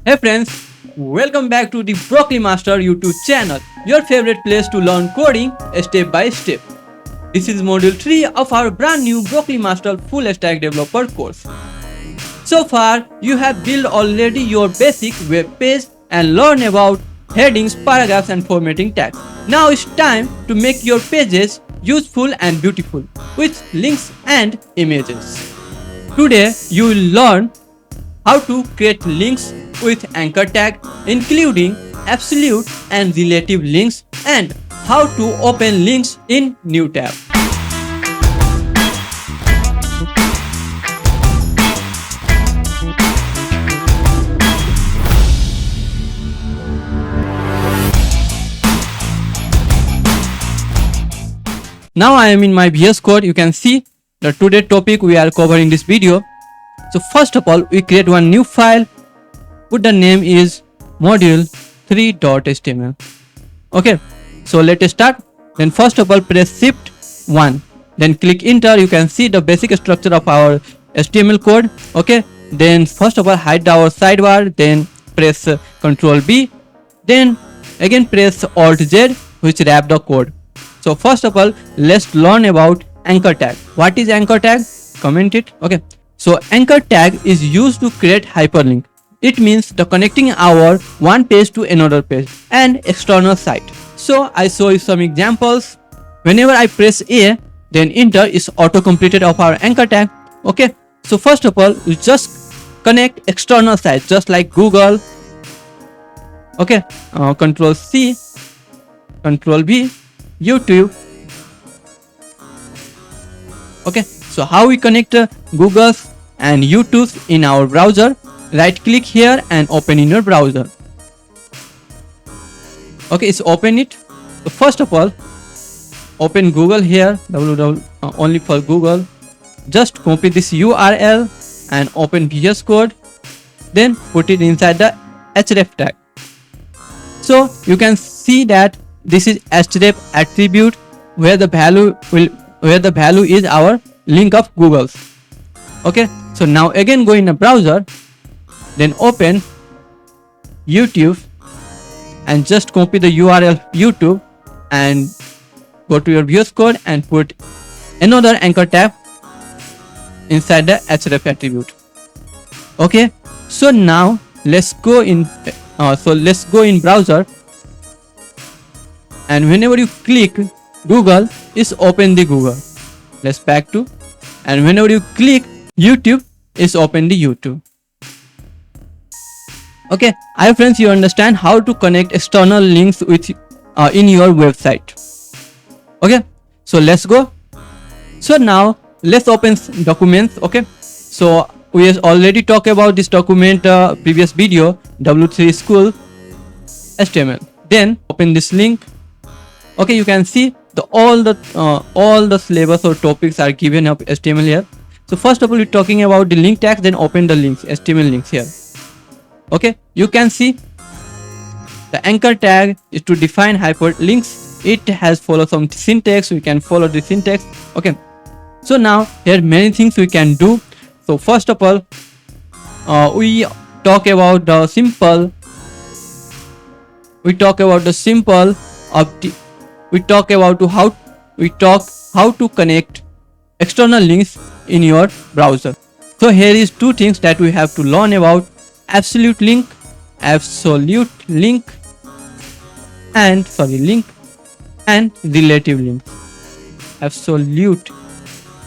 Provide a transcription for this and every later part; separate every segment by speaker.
Speaker 1: Hey friends, welcome back to the Broklymaster YouTube channel, your favorite place to learn coding step by step. This is module 3 of our brand new Broklymaster Fullstack developer course. So far, you have built already your basic web page and learned about headings, paragraphs and formatting tags. Now it's time to make your pages useful and beautiful with links and images. Today, you will learn how to create links with anchor tag, including absolute and relative links, and how to open links in new tab. Now I am in my VS Code. You can see the today topic we are covering this video. So first of all, we create one new file. Put the name is module3.html. Okay, so let us start. Then first of all, press shift 1, then click enter. You can see the basic structure of our HTML code. Okay, then first of all, hide our sidebar, then press Ctrl B, then again press Alt Z, which wrap the code. So first of all, let's learn about anchor tag. What is anchor tag? Comment it. Okay, so anchor tag is used to create hyperlink. It means the connecting our one page to another page and external site. So I show you some examples. Whenever I press A, then enter is auto completed of our anchor tag. Okay, so first of all, we just connect external sites just like Google. Okay, Control C, Control V, YouTube. Okay, so how we connect Google's and YouTube's in our browser? Right click here and open in your browser. Okay, it's open it. So first of all, open Google here, only for Google. Just copy this URL and open VS Code, then put it inside the href tag. So you can see that this is href attribute where the value is our link of Google's. Okay, so now again go in a browser, then open YouTube and just copy the URL YouTube and go to your VS Code and put another anchor tag inside the href attribute. Okay, so now let's go in browser, and whenever you click Google, is open the Google. Let's back to, and whenever you click YouTube, is open the YouTube. Okay, hi friends, you understand how to connect external links with in your website. Okay, so let's go. So now let's open documents. Okay, so we have already talked about this document previous video, W3 School HTML. Then open this link. Okay, you can see all the syllabus or topics are given up HTML here. So first of all, we're talking about the link tags. Then open the links, HTML links here. Okay, you can see the anchor tag is to define hyperlinks. It has follow some syntax. We can follow the syntax. Okay, so now here many things we can do. So first of all, we talk about the simple. We talk about how to connect external links in your browser. So here is two things that we have to learn about: absolute link and relative link. Absolute,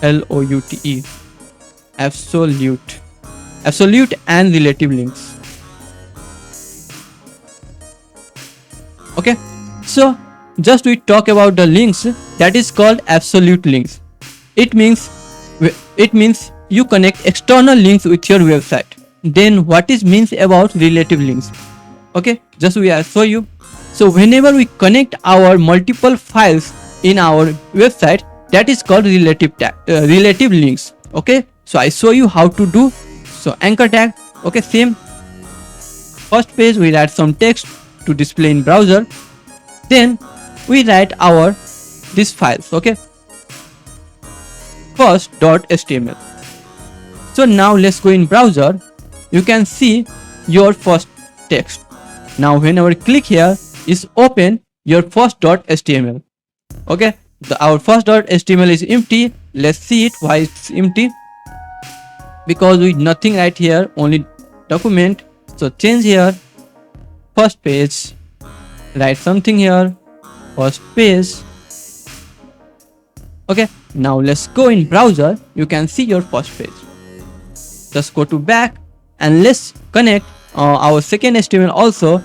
Speaker 1: LOUTE, absolute and relative links. Okay, so just we talk about the links that is called absolute links. It means you connect external links with your website. Then what is means about relative links? Okay, just we will show you. So whenever we connect our multiple files in our website, that is called relative links. Okay, so I show you how to do. So anchor tag. Okay, same. First page we write some text to display in browser. Then we write these files. Okay, first.html. So now let's go in browser. You can see your first text. Now whenever you click here, is open your first .html. Okay, our first .html is empty. Let's see it why it's empty. Because with nothing right here, only document. So change here, first page, write something here, first page. Okay, now let's go in browser. You can see your first page. Just go to back and let's connect our second HTML also.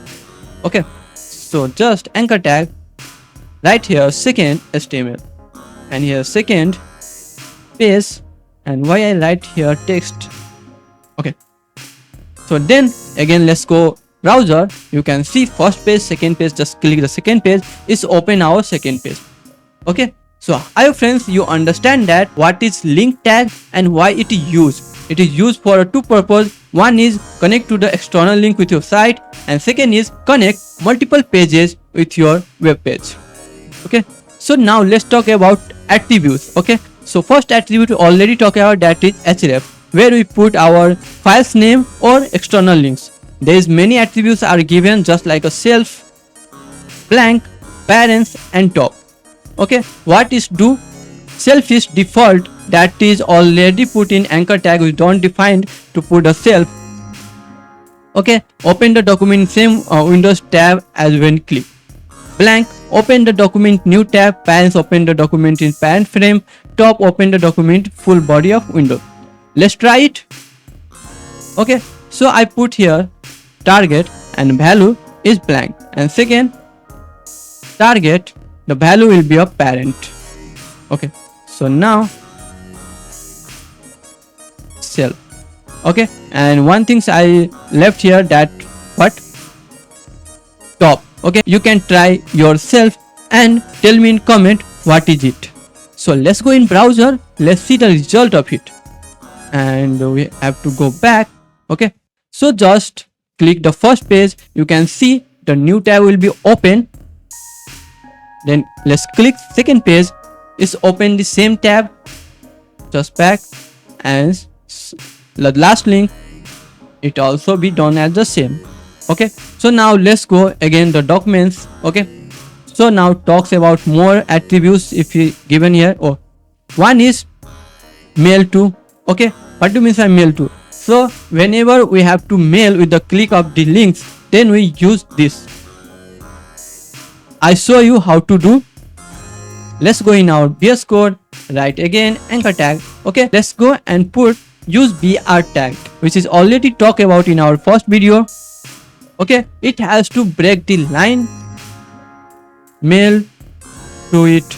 Speaker 1: Okay, so just anchor tag right here second HTML and here second page, and why I write here text. Okay, so then again let's go browser. You can see first page, second page. Just click the second page, is open our second page. Okay, so hi friends, you understand that what is link tag and why it is used. It is used for two purposes. One is connect to the external link with your site, and second is connect multiple pages with your web page. Okay, so now let's talk about attributes. Okay, so first attribute we already talked about, that is href, where we put our file's name or external links. There is many attributes are given just like a self, blank, parents and top. Okay, what is do? Self is default, that is already put in anchor tag. We don't define to put a self. Okay, open the document same Windows tab as when click. Blank, open the document new tab. Parents, open the document in parent frame. Top, open the document full body of window. Let's try it. Okay, so I put here target and value is blank, and second target, the value will be a parent. Okay, so now self. Okay, and one thing I left here, that what top. Okay, you can try yourself and tell me in comment what is it. So let's go in browser, let's see the result of it, and we have to go back. Okay, so just click the first page. You can see the new tab will be open. Then let's click second page, is open the same tab, just back, and the last link it also be done as the same. Okay, so now let's go again the documents. Okay, so now talks about more attributes if you given here. Oh, one is mail to. Okay, what do you mean by mail to? So whenever we have to mail with the click of the links, then we use this. I show you how to do. Let's go in our VS Code, write again anchor tag. Okay, let's go and put use BR tag, which is already talked about in our first video. Okay, it has to break the line mail to it.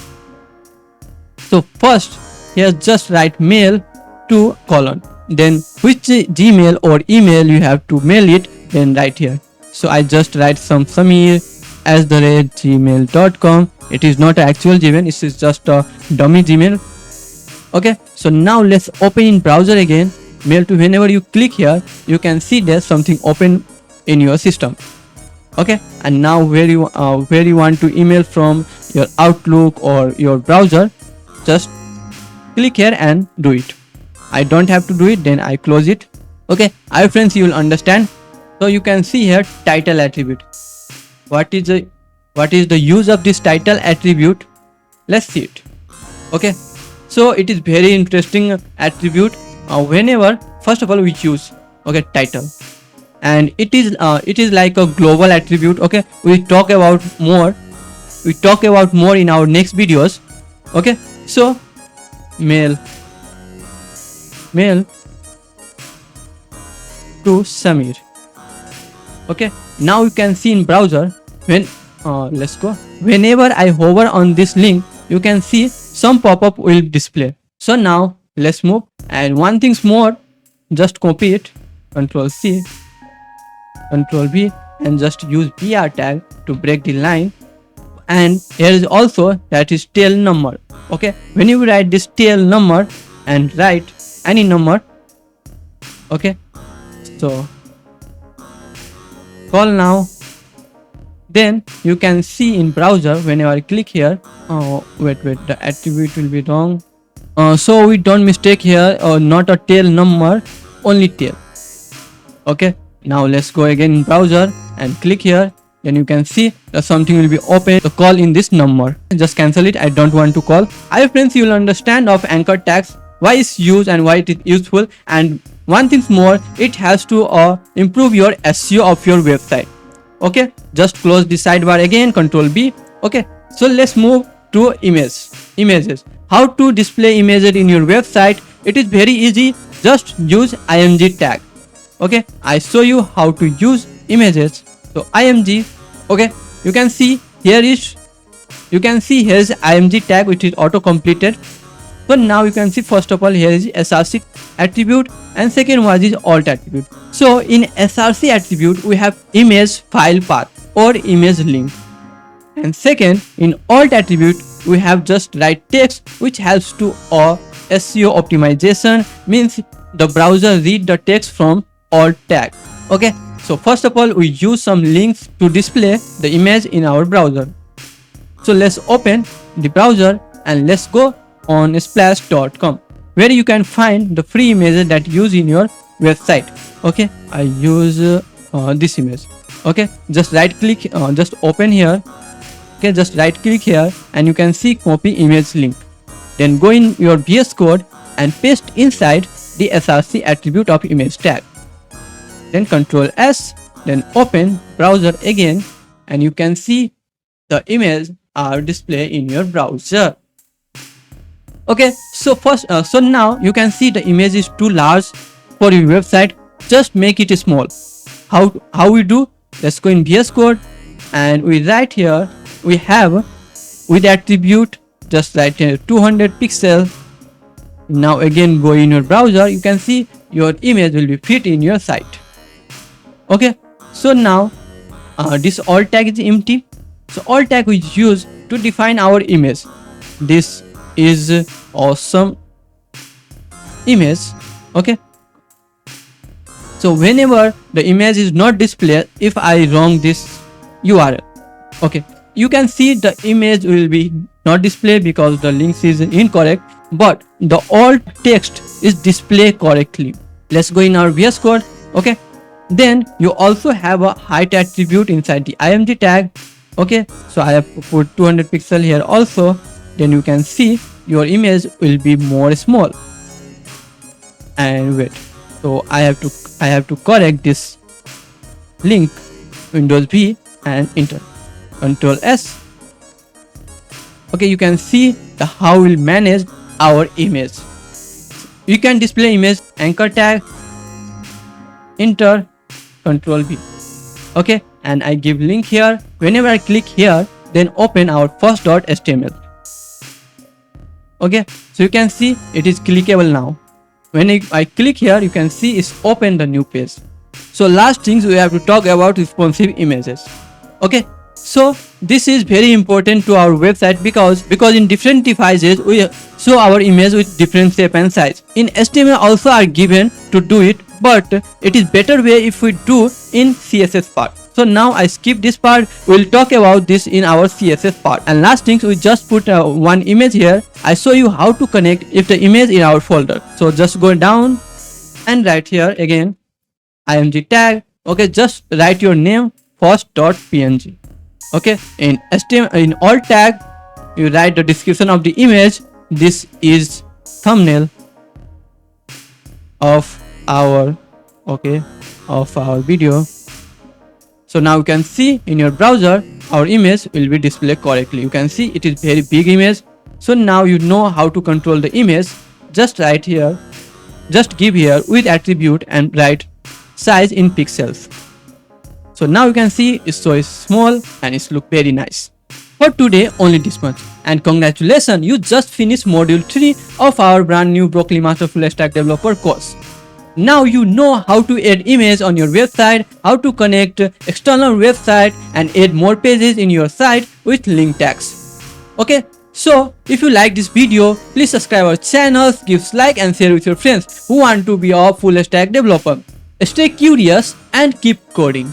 Speaker 1: So first here just write mail to colon, then which Gmail or email you have to mail it, then write here. So I just write some samir@gmail.com. It is not an actual Gmail, it is just a dummy Gmail. Okay, so now let's open in browser again, mail to. Whenever you click here, you can see there's something open in your system. Okay, and now where you want to email from your Outlook or your browser, just click here and do it. I don't have to do it, then I close it. Okay, I friends, you will understand. So you can see here title attribute. What is the use of this title attribute? Let's see it. Okay, so it is very interesting attribute. Whenever first of all we choose title, and it is like a global attribute. Okay, we talk about more in our next videos. Okay, so mail to Samir. Okay, now you can see in browser when let's go. Whenever I hover on this link, you can see some pop-up will display. So now let's move, and one thing's more, just copy it, Control C, Control V, and just use BR tag to break the line. And here is also that is tail number. Okay, when you write this tail number and write any number, okay, so call now, then you can see in browser whenever I click here. Wait, the attribute will be wrong. So we don't mistake here, not a tail number, only tail. Okay, Now let's go again in browser and click here. Then you can see that something will be open. The call in this number. Just cancel it. I don't want to call. I friends, you will understand of anchor tags, why it's used and why it is useful. And one thing more, it has to improve your SEO of your website. Okay, just close the sidebar again, Control B. Okay, so let's move to images. How to display images in your website? It is very easy. Just use img tag. Okay, I show you how to use images. So img, okay, you can see here is img tag which is auto completed. So now you can see, first of all, here is src attribute and second one is alt attribute. So in src attribute we have image file path or image link, and second in alt attribute we have just write text which helps to SEO optimization, means the browser read the text from alt tag. Okay, so first of all we use some links to display the image in our browser. So let's open the browser and let's go on splash.com, where you can find the free images that you use in your website. Okay, I use this image. Okay, just right click, just open here. Okay, just right click here and you can see copy image link. Then go in your VS Code and paste inside the src attribute of image tag. Then Control S, then open browser again and you can see the image are displayed in your browser. Okay, so so now you can see the image is too large for your website. Just make it small. How we do? Let's go in VS Code and we write here, we have with attribute, just write here 200 pixel. Now again go in your browser, you can see your image will be fit in your site. Okay, so now this alt tag is empty. So alt tag we use to define our image. This is awesome image. Okay, so whenever the image is not displayed, if I wrong this URL, okay, you can see the image will be not displayed because the links is incorrect, but the alt text is displayed correctly. Let's go in our VS Code. Okay, then you also have a height attribute inside the img tag. Okay, so I have put 200 pixel here also. Then you can see your image will be more small. And wait, so I have to correct this link, Windows V and enter, Control S. Okay, you can see the how we'll manage our image. You can display image anchor tag, enter, Control V. Okay, and I give link here. Whenever I click here, then open our first.html. Okay, so you can see it is clickable now. When I click here, you can see it's open the new page. So last things we have to talk about responsive images. Okay, so this is very important to our website because in different devices we show our image with different shape and size. In HTML also are given to do it, but it is better way if we do in CSS part. So now I skip this part. We'll talk about this in our CSS part. And last things, we just put one image here. I show you how to connect if the image in our folder. So just go down and write here again img tag. Okay, just write your name first.png. Okay, in HTML, in alt tag you write the description of the image. This is thumbnail of our video. So now you can see in your browser our image will be displayed correctly. You can see it is very big image. So now you know how to control the image. Just write here, just give here with attribute and write size in pixels. So now you can see it's so small and it's look very nice. For today only this much, and congratulations, you just finished module 3 of our brand new Broklymaster Fullstack developer course. Now you know how to add image on your website, how to connect external website and add more pages in your site with link tags. Okay, so if you like this video, please subscribe our channel, give like and share with your friends who want to be a full stack developer. Stay curious and keep coding.